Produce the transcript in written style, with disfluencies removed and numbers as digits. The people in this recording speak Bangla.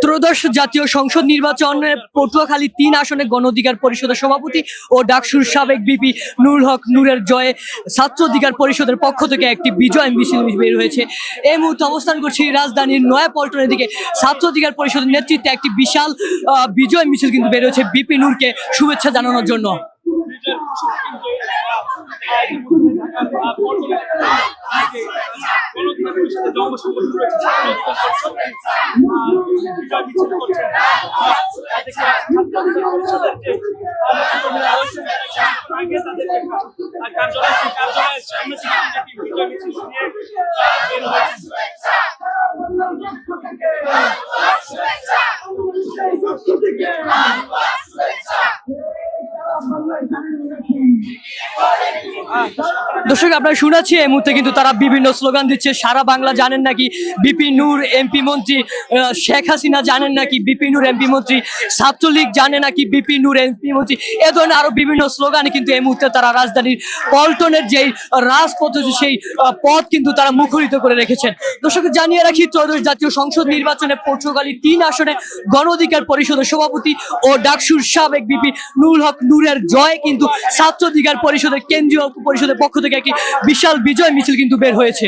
ত্রয়োদশ জাতীয় সংসদ নির্বাচনে পটুয়াখালী ৩ আসনে গণ অধিকার পরিষদের সভাপতি ও ডাকসুর সাবেক বিপি নুরুল হক নূরের জয়ে ছাত্র অধিকার পরিষদের পক্ষ থেকে একটি বিজয় মিছিল বের হয়েছে। এই মুহূর্তে অবস্থান করছি রাজধানীর নয়াপল্টনের দিকে। ছাত্র অধিকার পরিষদের নেতৃত্বে একটি বিশাল বিজয় মিছিল কিন্তু বের হয়েছে বিপি নূরকে শুভেচ্ছা জানানোর জন্য। দর্শক আপনারা শুনেছি এই মুহূর্তে কিন্তু তারা বিভিন্ন স্লোগান দিচ্ছে। সারা বাংলা জানেন নাকি বিপি নূর এমপি মন্ত্রী, শেখ হাসিনা জানেন নাকি বিপি নূর এমপি মন্ত্রী, ছাত্রলীগ জানে নাকি বিপি নূর এমপি মন্ত্রী, এ ধরনের আরো বিভিন্ন স্লোগানে কিন্তু এই মুহূর্তে তারা রাজধানীর পল্টনের যেই রাজপথ সেই পথ কিন্তু তারা মুখরিত করে রেখেছেন। দর্শক জানিয়ে রাখি, ত্রয়োদশ জাতীয় সংসদ নির্বাচনে পটুয়াখালী ৩ আসনে গণ অধিকার পরিষদের সভাপতি ও ডাকসুর সাবেক বিপি নুরুল হক নূরের জয় কিন্তু ছাত্র অধিকার পরিষদের কেন্দ্রীয় পরিষদের পক্ষ থেকে একটি বিশাল বিজয় মিছিল কিন্তু বের হয়েছে।